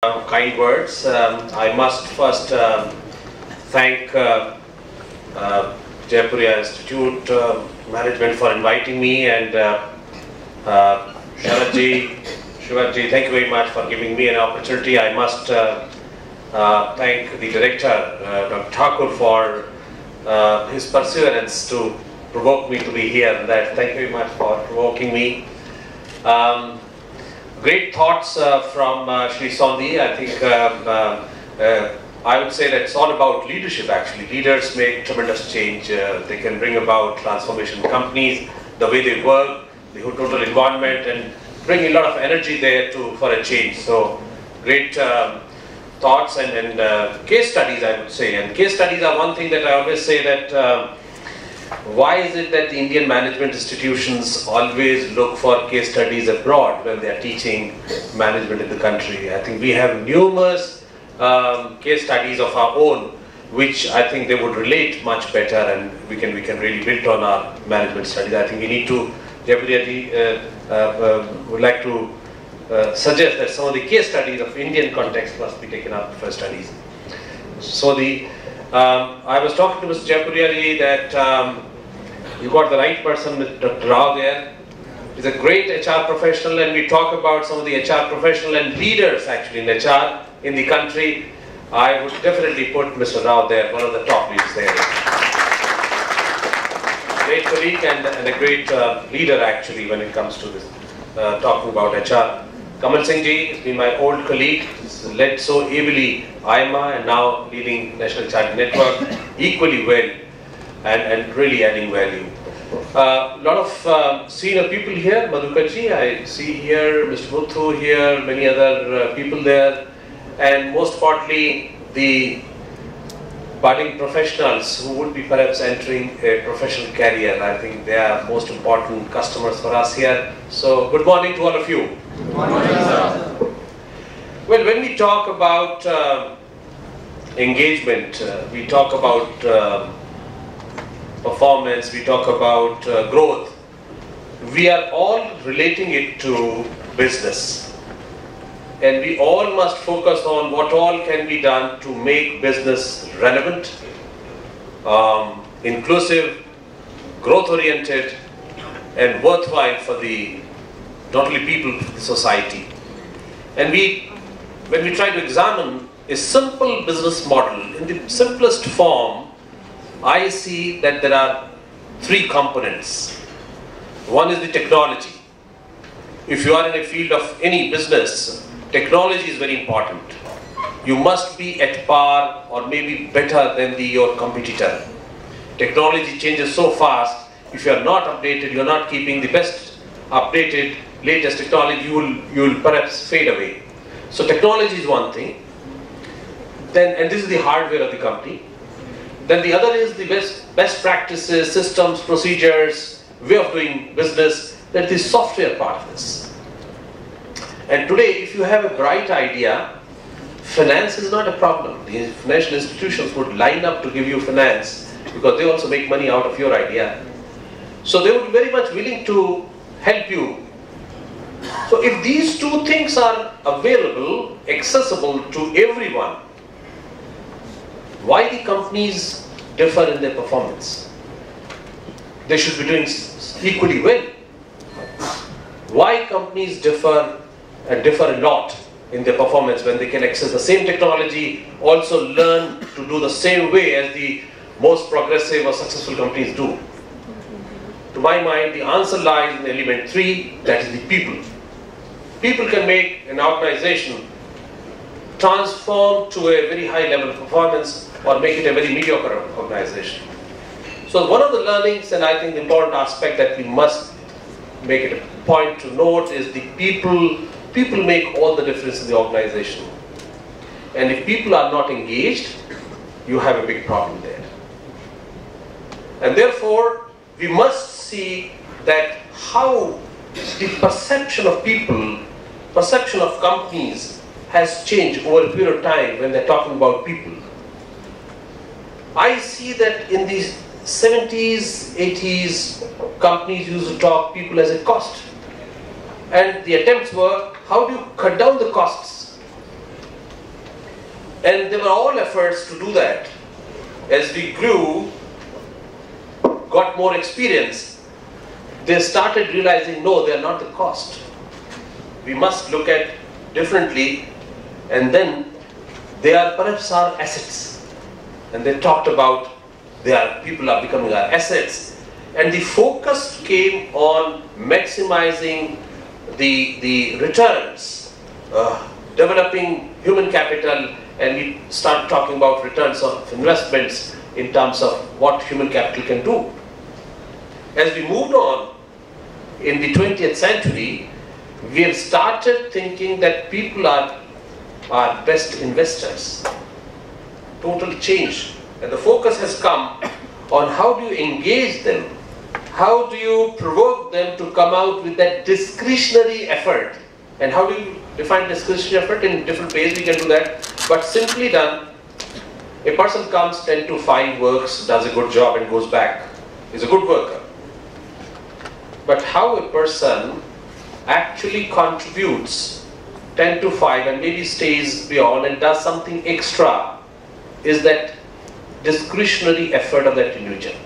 Kind words. I must first thank Jaipuriya Institute management for inviting me, and Shivaji, thank you very much for giving me an opportunity. I must thank the director, Dr. Thakur, for his perseverance to provoke me to be here. Thank you very much for provoking me. Great thoughts from Shri Sondhi. I think I would say that it's all about leadership actually. Leaders make tremendous change. They can bring about transformation in companies, the way they work, the whole total environment, and bring a lot of energy there for a change. So great thoughts and case studies, I would say. And case studies are one thing that I always say that why is it that the Indian management institutions always look for case studies abroad when they are teaching management in the country? I think we have numerous case studies of our own, which I think they would relate much better, and we can really build on our management studies. I think we need to, Jaipuriya would like to suggest that some of the case studies of Indian context must be taken up for studies. So I was talking to Mr. Jaipuriya that you got the right person with Dr. Rao there. He's a great HR professional, and we talk about some of the HR professional and leaders actually in HR in the country. I would definitely put Mr. Rao there, one of the top leaders there. Great colleague and a great leader actually when it comes to this talking about HR. Kamal Singh ji has been my old colleague. He's led so ably IMA and now leading National HR Network equally well and really adding value. A lot of senior people here, Madhukar ji, I see here, Mr. Muthu here, many other people there, and most importantly the budding professionals who would be perhaps entering a professional career. I think they are most important customers for us here. So good morning to all of you. Good morning, sir. Well, when we talk about engagement, we talk about performance, we talk about growth, we are all relating it to business. And we all must focus on what all can be done to make business relevant, inclusive, growth-oriented, and worthwhile for not only people, but the society. And when we try to examine a simple business model, in the simplest form, I see that there are three components. One is the technology. If you are in a field of any business, technology is very important. You must be at par or maybe better than your competitor. Technology changes so fast. If you are not updated, you are not keeping the best updated, latest technology, you will perhaps fade away. So technology is one thing. And this is the hardware of the company. Then the other is the best practices, systems, procedures, way of doing business. That is the software part of this. And today, if you have a bright idea, finance is not a problem. The financial institutions would line up to give you finance because they also make money out of your idea. So they would be very much willing to help you. So if these two things are available, accessible to everyone, why the companies differ in their performance? They should be doing equally well. Why companies differ and differ a lot in their performance when they can access the same technology, also learn to do the same way as the most progressive or successful companies do? To my mind, the answer lies in element 3, that is the people. People can make an organization transform to a very high level of performance or make it a very mediocre organization. So one of the learnings, and I think the important aspect that we must make it a point to note, is the people. People make all the difference in the organization. And if people are not engaged, you have a big problem there. And therefore, we must see that how the perception of people, perception of companies has changed over a period of time when they're talking about people. I see that in the 70s, 80s, companies used to talk people as a cost. And the attempts were, how do you cut down the costs? And there were all efforts to do that. As we grew, got more experience, they started realizing, no, they are not the cost. We must look at differently, and then they are perhaps our assets. And they talked about people are becoming our assets. And the focus came on maximizing the returns, developing human capital, and we start talking about returns of investments in terms of what human capital can do. As we moved on in the 20th century, we have started thinking that people are our best investors. Total change. And the focus has come on how do you engage them? How do you provoke them to come out with that discretionary effort? And how do you define discretionary effort? In different ways we can do that. But simply done, a person comes 10 to 5, works, does a good job and goes back. Is a good worker. But how a person actually contributes 10 to 5 and maybe stays beyond and does something extra is that discretionary effort of that individual.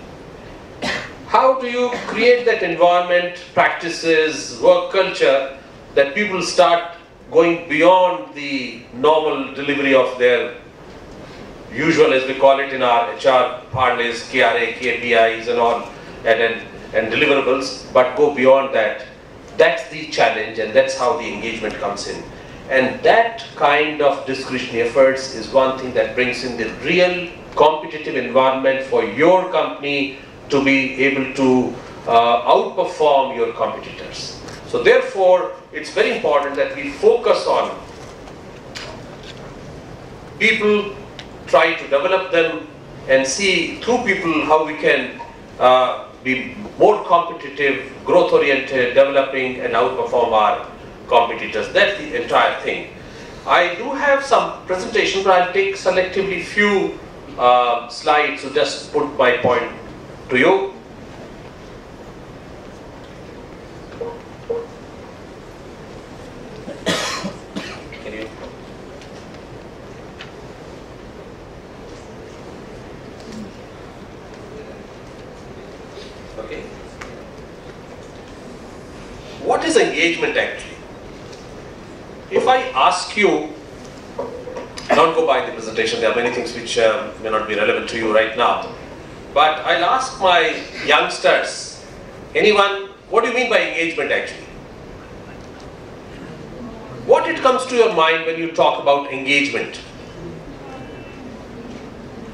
How do you create that environment, practices, work culture that people start going beyond the normal delivery of their usual, as we call it in our HR parlance, KRA, KPIs and all, and deliverables, but go beyond that? That's the challenge, and that's how the engagement comes in. And that kind of discretionary efforts is one thing that brings in the real competitive environment for your company to be able to outperform your competitors. So therefore, it's very important that we focus on people, try to develop them, and see through people how we can be more competitive, growth-oriented, developing and outperform our competitors. That's the entire thing. I do have some presentation, but I'll take selectively few slides to just put my point to you. Can you? Okay. What is engagement actually? If I ask you, don't go by the presentation, there are many things which may not be relevant to you right now, but I'll ask my youngsters, anyone, what do you mean by engagement actually? What it comes to your mind when you talk about engagement?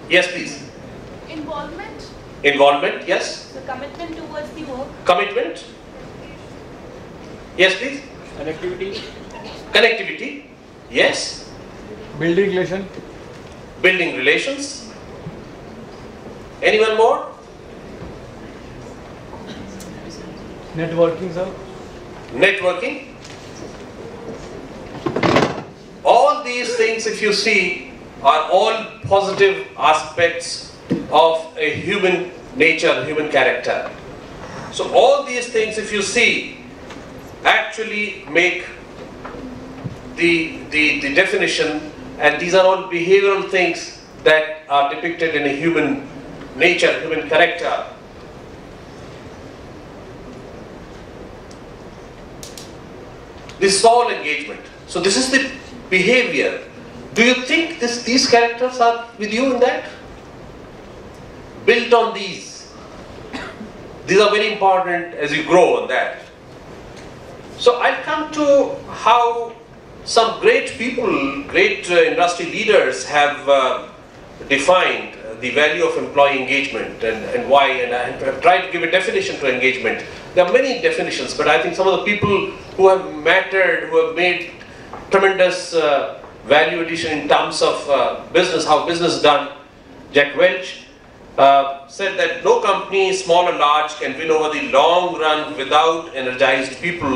Yes, please. Involvement. Involvement, yes. The commitment towards the work. Commitment. Yes, please. Connectivity. Connectivity. Yes. Building relation. Building relations. Anyone more? Networking, sir. Networking. All these things, if you see, are all positive aspects of a human nature, human character. So all these things, if you see, actually make the definition, and these are all behavioral things that are depicted in a human nature, human character. This is all engagement. So this is the behavior. Do you think these characters are with you in that? Built on these. These are very important as you grow on that. So I'll come to how some great people, great industry leaders have defined the value of employee engagement and why, and I have tried to give a definition to engagement. There are many definitions, but I think some of the people who have mattered, who have made tremendous value addition in terms of business, how business is done. Jack Welch said that no company, small or large, can win over the long run without energized people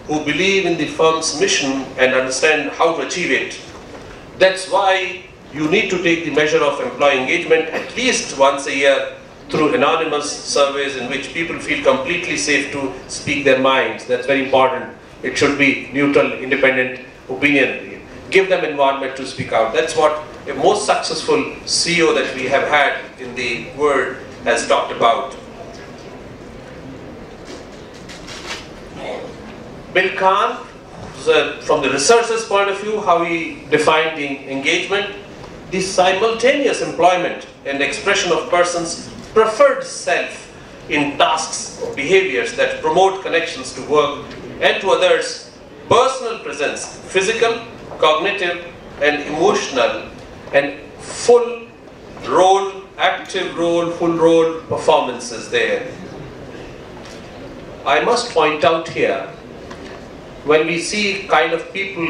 who believe in the firm's mission and understand how to achieve it. That's why you need to take the measure of employee engagement at least once a year through anonymous surveys in which people feel completely safe to speak their minds. That's very important. It should be neutral, independent opinion. give them environment to speak out. That's what a most successful CEO that we have had in the world has talked about. Bill Kahn, from the researcher's point of view, how he defined the engagement, the simultaneous employment and expression of persons' preferred self in tasks or behaviors that promote connections to work and to others, personal presence, physical, cognitive and emotional, and full role, active role, full role performances there. I must point out here, when we see kind of people,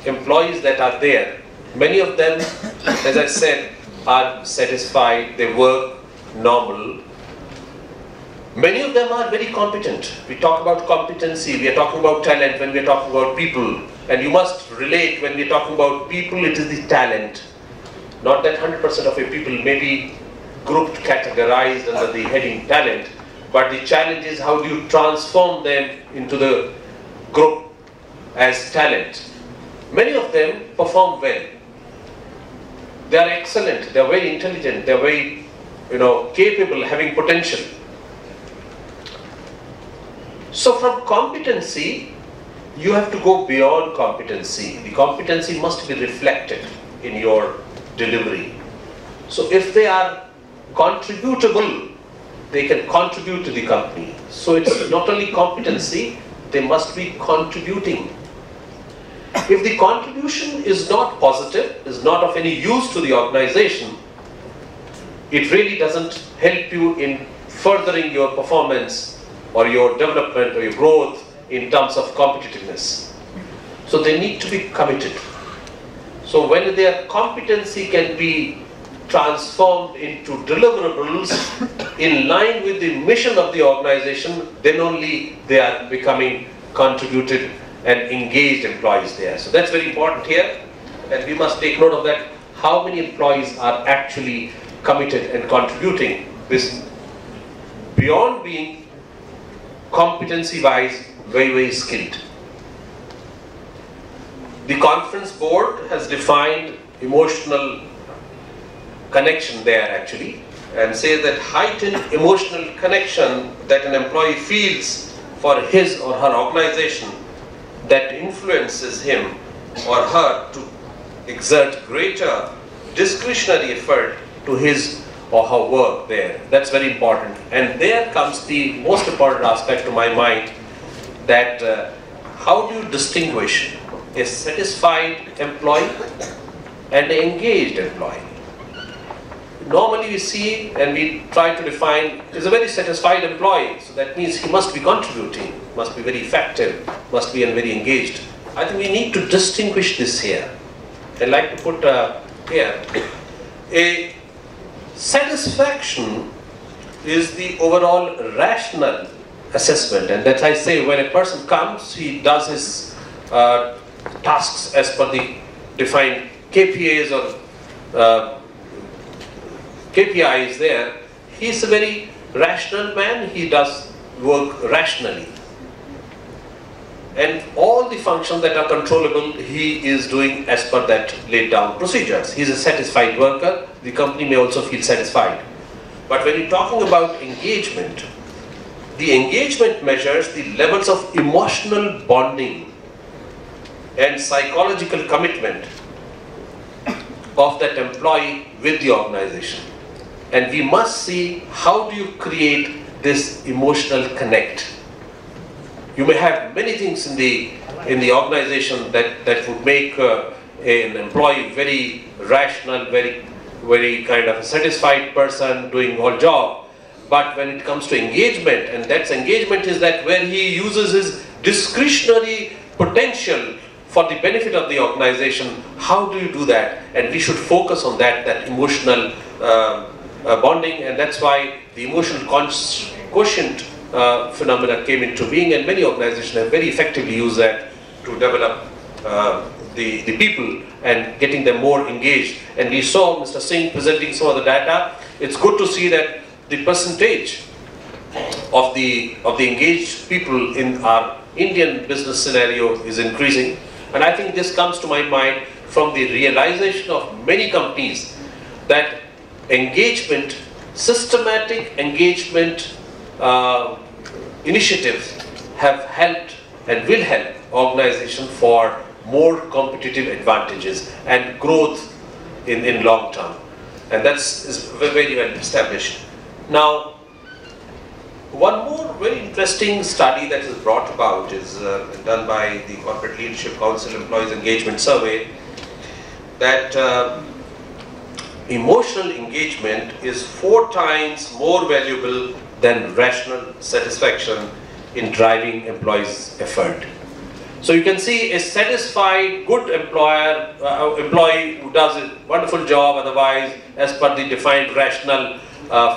employees that are there, many of them, as I said, are satisfied, they work normal. Many of them are very competent. We talk about competency, we are talking about talent when we are talking about people. And you must relate, when we are talking about people, it is the talent. Not that 100% of your people may be grouped, categorized under the heading talent, but the challenge is how do you transform them into the group as talent. Many of them perform well. They are excellent, they are very intelligent, they are very capable, having potential. So from competency, you have to go beyond competency. The competency must be reflected in your delivery. So if they are contributable, they can contribute to the company. So it's not only competency, they must be contributing. If the contribution is not positive, is not of any use to the organization, it really doesn't help you in furthering your performance or your development or your growth in terms of competitiveness. So they need to be committed. So when their competency can be transformed into deliverables in line with the mission of the organization, then only they are becoming contributed and engaged employees there. So that's very important here, and we must take note of that. How many employees are actually committed and contributing this beyond being competency-wise very, very skilled. The conference board has defined emotional connection there actually, and says that heightened emotional connection that an employee feels for his or her organization that influences him or her to exert greater discretionary effort to his or her work there. That's very important. And there comes the most important aspect to my mind, that how do you distinguish a satisfied employee and an engaged employee? Normally we see and we try to define, is a very satisfied employee, so that means he must be contributing, must be very effective, must be very engaged. I think we need to distinguish this here. I'd like to put here, a satisfaction is the overall rational assessment, and that's I say when a person comes, he does his tasks as per the defined KPIs or KPIs there. He's a very rational man, he does work rationally. And all the functions that are controllable, he is doing as per that laid down procedures. He's a satisfied worker, the company may also feel satisfied. But when you're talking about engagement, the engagement measures the levels of emotional bonding and psychological commitment of that employee with the organization. And we must see how do you create this emotional connect. You may have many things in the organization that would make an employee very rational, very kind of a satisfied person doing whole job. But when it comes to engagement, and that's engagement is that where he uses his discretionary potential for the benefit of the organization, how do you do that? And we should focus on that emotional bonding, and that's why the emotional quotient phenomena came into being, and many organizations have very effectively used that to develop the people and getting them more engaged. And we saw Mr. Singh presenting some of the data. It's good to see that the percentage of the engaged people in our Indian business scenario is increasing. And I think this comes to my mind from the realization of many companies that engagement, systematic engagement initiatives have helped and will help organization for more competitive advantages and growth in long term. And is very well established. Now, one more very interesting study that is brought about is done by the Corporate Leadership Council Employees Engagement Survey, that emotional engagement is 4 times more valuable than rational satisfaction in driving employees' effort. So you can see a satisfied, good employee who does a wonderful job otherwise as per the defined rational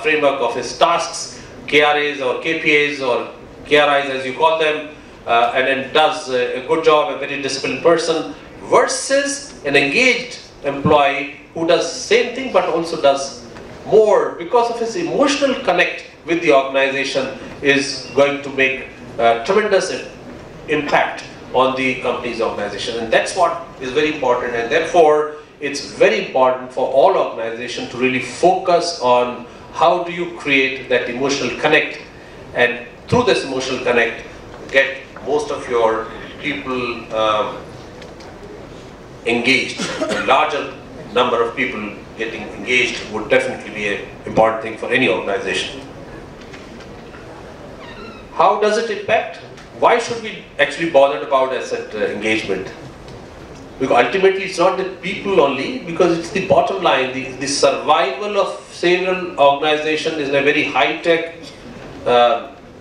framework of his tasks, KRAs or KPAs or KRIs as you call them, and then does a good job, a very disciplined person, versus an engaged employee who does the same thing but also does more because of his emotional connect with the organization, is going to make tremendous impact on the company's organization. And that's what is very important, and therefore it's very important for all organizations to really focus on how do you create that emotional connect, and through this emotional connect get most of your people engaged. A larger number of people getting engaged would definitely be an important thing for any organization. How does it impact? Why should we actually bother about asset engagement? Because ultimately it's not the people only, because it's the bottom line. The survival of several organizations is in a very high-tech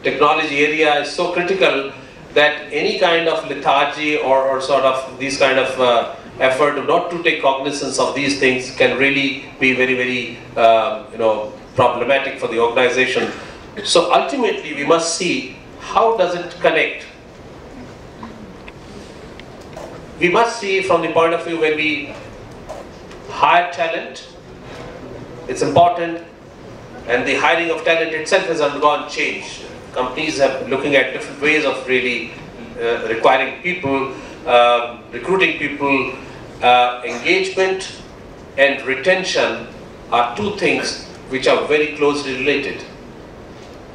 technology area is so critical that any kind of lethargy or sort of these kind of effort not to take cognizance of these things can really be very, very problematic for the organization. So ultimately we must see how does it connect. We must see from the point of view when we hire talent, it's important, and the hiring of talent itself has undergone change. Companies are looking at different ways of really requiring people, recruiting people. Engagement and retention are 2 things which are very closely related.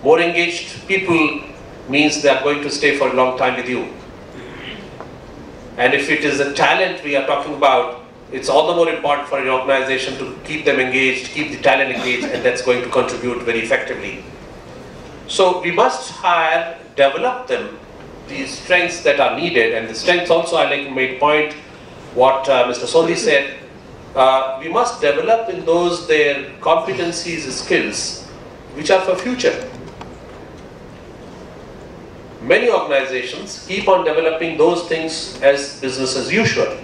More engaged people means they are going to stay for a long time with you. And if it is a talent we are talking about, it's all the more important for an organization to keep them engaged, keep the talent engaged, and that's going to contribute very effectively. So we must hire, develop them, these strengths that are needed, and the strengths also I like to make point what Mr. Sondhi said. We must develop in those their competencies, skills, which are for future. Many organizations keep on developing those things as business as usual.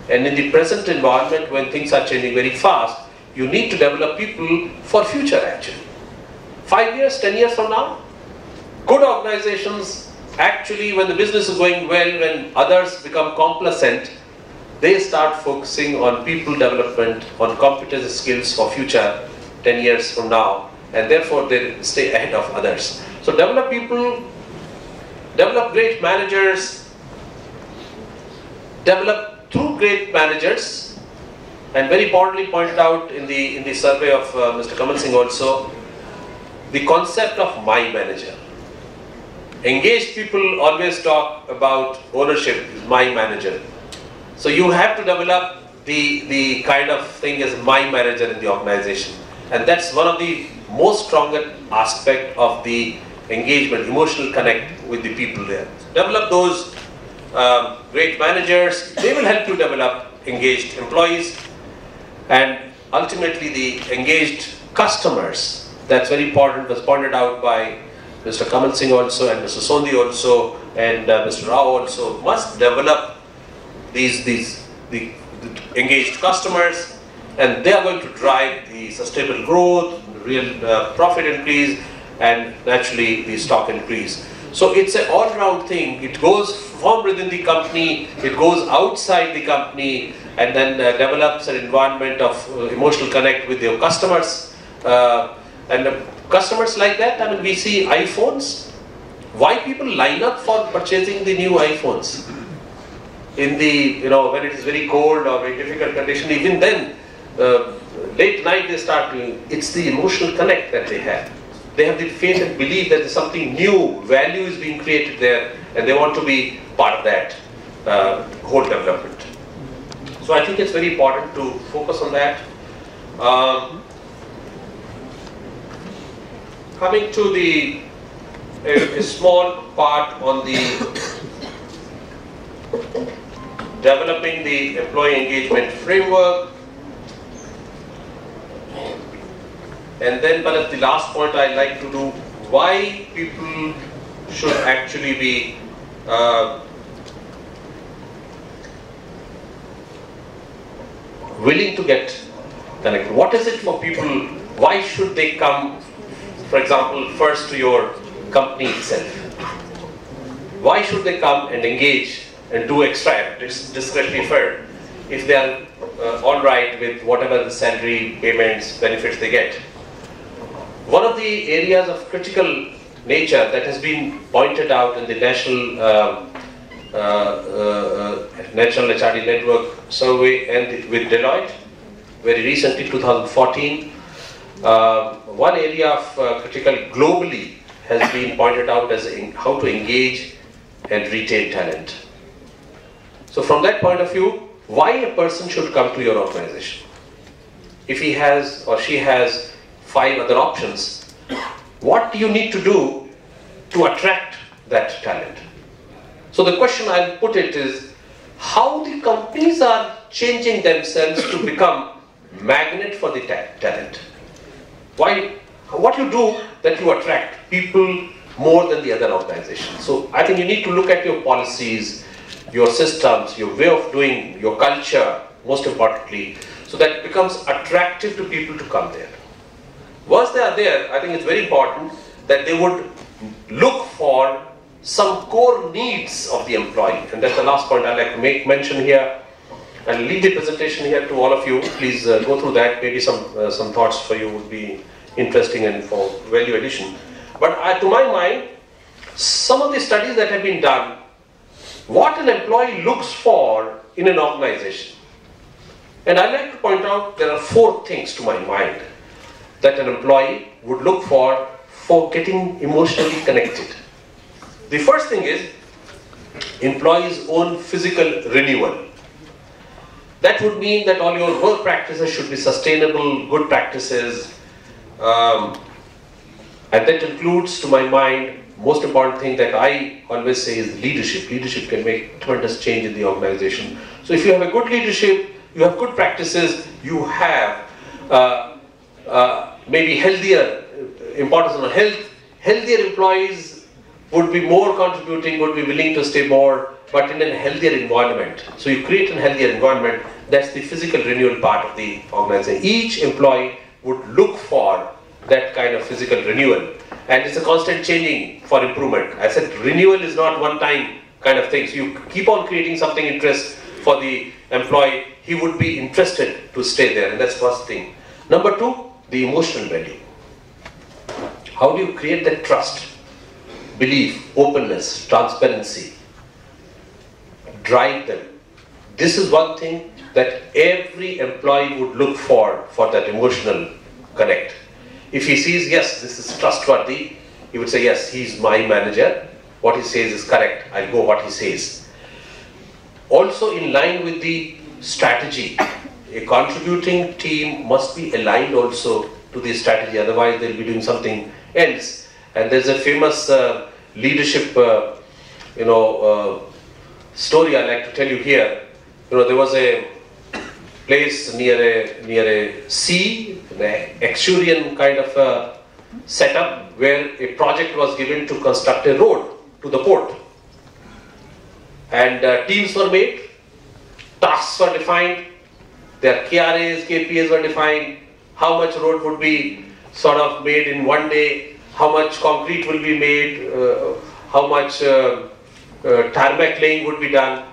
And in the present environment, when things are changing very fast, you need to develop people for future actually. 5 years, 10 years from now, good organizations actually, when the business is going well, when others become complacent, they start focusing on people development, on competence skills for future 10 years from now, and therefore they stay ahead of others. So develop people, develop great managers, develop through great managers, and very importantly pointed out in the survey of Mr. Kamal Singh also, the concept of my manager. Engaged people always talk about ownership, my manager. So you have to develop the kind of thing as my manager in the organization. And that's one of the most strongest aspect of the engagement, emotional connect with the people there. Develop those great managers, they will help you develop engaged employees, and ultimately the engaged customers. That's very important, was pointed out by Mr. Kamal Singh also, and Mr. Sondhi also, and Mr. Rao also, must develop the engaged customers, and they are going to drive the sustainable growth, real profit increase, and naturally the stock increase. So it's an all-round thing. It goes from within the company, it goes outside the company, and then develops an environment of emotional connect with your customers. And customers like that, I mean, we see iPhones. Why people line up for purchasing the new iPhones? in the, when it is very cold or very difficult condition, even then, late night they start doing, it's the emotional connect that they have. They have the faith and belief that there's something new, value is being created there, and they want to be part of that whole development. So I think it's very important to focus on that. Coming to a small part on the developing the employee engagement framework. And then perhaps the last point I'd like to do, why people should actually be willing to get connected. What is it for people? Why should they come, for example, first to your company itself? Why should they come and engage and do extra discretionary effort if they are all right with whatever the salary, payments, benefits they get? One of the areas of critical nature that has been pointed out in the National HRD Network survey and with Deloitte, very recently, 2014, one area of critical globally has been pointed out as how to engage and retain talent. So from that point of view, why a person should come to your organization? If he has or she has 5 other options, what do you need to do to attract that talent? So the question I'll put it is, how the companies are changing themselves to become magnet for the talent. What you do that you attract people more than the other organizations. So I think you need to look at your policies, your systems, your way of doing, your culture, most importantly, so that it becomes attractive to people to come there. Once they are there, I think it's very important that they would look for some core needs of the employee. And that's the last point I'd like to make mention here. I'll leave the presentation here to all of you. Please go through that. Maybe some thoughts for you would be interesting and for value addition. But to my mind, some of the studies that have been done, what an employee looks for in an organization. And I'd like to point out there are 4 things to my mind that an employee would look for getting emotionally connected. The first thing is employee's own physical renewal. That would mean that all your work practices should be sustainable, good practices, and that includes, to my mind, most important thing that I always say is leadership. Leadership can make tremendous change in the organization. So if you have a good leadership, you have good practices, you have maybe healthier, importance on health, healthier employees would be more contributing, would be willing to stay more, but in a healthier environment. So you create a healthier environment, that's the physical renewal part of the organization. Each employee would look for that kind of physical renewal. And it's a constant changing for improvement. I said renewal is not one time kind of thing. So you keep on creating something interest for the employee, he would be interested to stay there, and that's first thing. Number 2, the emotional value. How do you create that trust, belief, openness, transparency, drive them? This is one thing that every employee would look for that emotional connect. If he sees, yes, this is trustworthy, he would say, yes, he's my manager, what he says is correct, I'll go what he says. Also in line with the strategy, a contributing team must be aligned also to the strategy, otherwise they'll be doing something else. And there's a famous leadership story I like to tell you here. There was a place near a sea, an Exurian kind of setup, where a project was given to construct a road to the port. And teams were made, tasks were defined, their KRAs, KPAs were defined, how much road would be sort of made in one day, how much concrete will be made, how much tarmac laying would be done.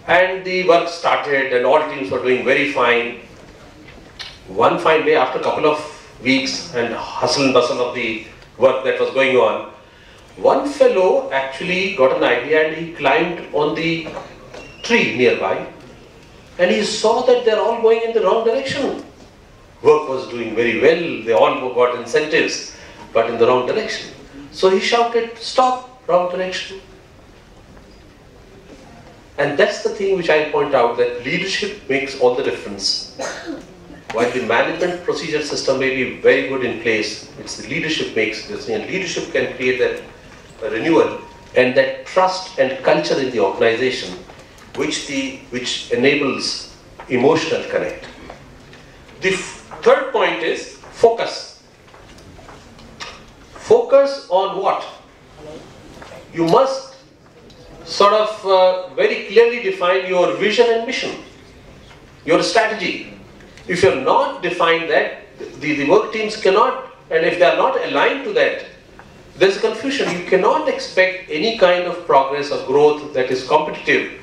And the work started and all teams were doing very fine. One fine day, after a couple of weeks and hustle and bustle of the work that was going on, one fellow actually got an idea and he climbed on the tree nearby, and he saw that they're all going in the wrong direction. Work was doing very well, they all got incentives, but in the wrong direction. So he shouted, "Stop, wrong direction." And that's the thing which I point out, that leadership makes all the difference. While the management procedure system may be very good in place, it's the leadership makes this thing, and leadership can create that renewal and that trust and culture in the organization, which enables emotional connect. The third point is focus. Focus on what? You must sort of very clearly define your vision and mission, your strategy. If you're not defined that, the work teams cannot, and if they are not aligned to that, there's confusion. You cannot expect any kind of progress or growth that is competitive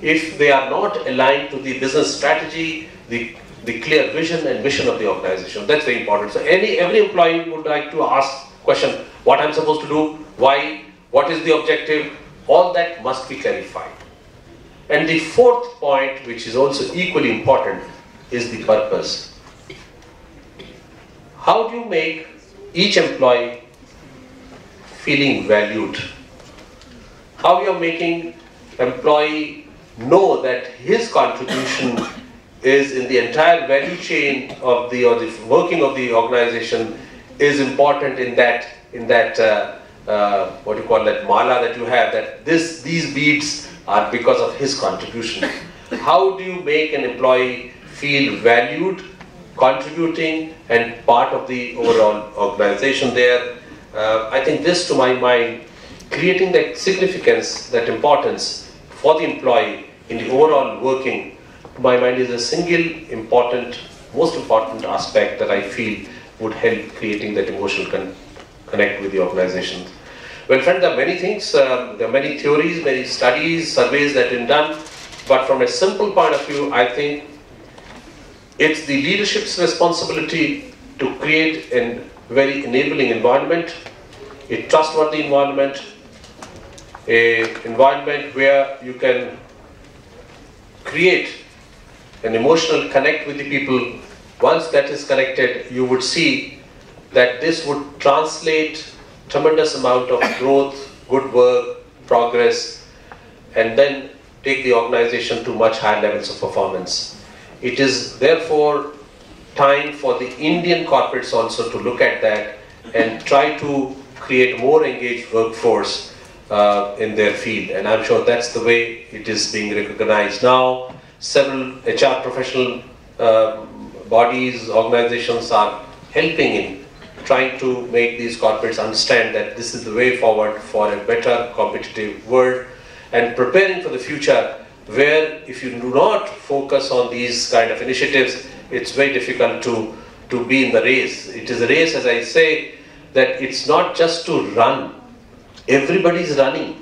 if they are not aligned to the business strategy, the clear vision and mission of the organization. That's very important. So every employee would like to ask question, what I'm supposed to do, why, what is the objective, all that must be clarified. And the fourth point, which is also equally important, is the purpose. How do you make each employee feeling valued? How you are making employee know that his contribution is in the entire value chain of the working of the organization is important in that what you call that mala that you have, that these beads are because of his contribution. How do you make an employee feel valued, contributing, and part of the overall organization there? I think this, to my mind, creating that significance, that importance for the employee in the overall working, to my mind, is a single most important aspect that I feel would help creating that emotional connect with the organization. Well, friends, there are many things, there are many theories, many studies, surveys that have been done, but from a simple point of view, I think it's the leadership's responsibility to create a very enabling environment, a trustworthy environment, an environment where you can create an emotional connect with the people. Once that is connected, you would see that this would translate tremendous amount of growth, good work, progress, and then take the organization to much higher levels of performance. It is therefore time for the Indian corporates also to look at that and try to create more engaged workforce in their field. And I'm sure that's the way it is being recognized now. Several HR professional bodies, organizations are helping in trying to make these corporates understand that this is the way forward for a better competitive world, and preparing for the future where if you do not focus on these kind of initiatives, it's very difficult to be in the race. It is a race, as I say, that it's not just to run. Everybody's running.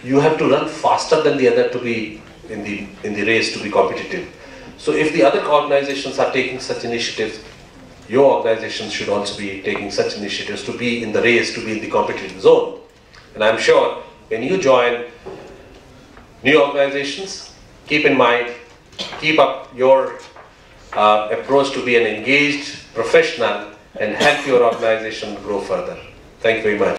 You have to run faster than the other to be in the race, to be competitive. So if the other organizations are taking such initiatives, your organization should also be taking such initiatives to be in the race, to be in the competitive zone. And I'm sure when you join new organizations, keep in mind, keep up your approach to be an engaged professional and help your organization grow further. Thank you very much.